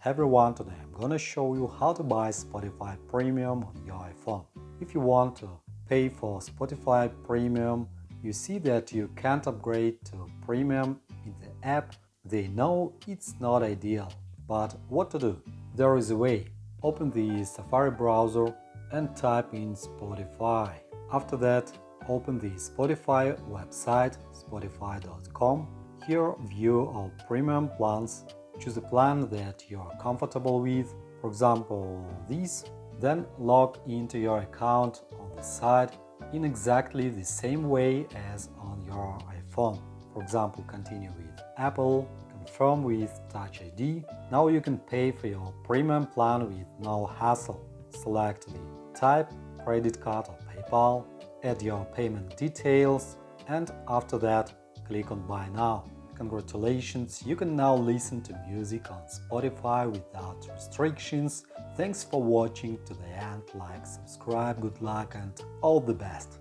Everyone, today I'm gonna show you how to buy Spotify Premium on your iPhone. If you want to pay for Spotify Premium, you see that you can't upgrade to Premium in the app. They know it's not ideal, but what to do? There is a way. Open the Safari browser and type in Spotify. After that, open the Spotify website, spotify.com. Here, view all premium plans. Choose a plan that you are comfortable with, for example, this. Then log into your account on the site in exactly the same way as on your iPhone. For example, continue with Apple, confirm with Touch ID. Now you can pay for your premium plan with no hassle. Select the type, credit card or PayPal, add your payment details, and after that, click on Buy Now. Congratulations, you can now listen to music on Spotify without restrictions. Thanks for watching to the end. Like, subscribe, good luck, and all the best.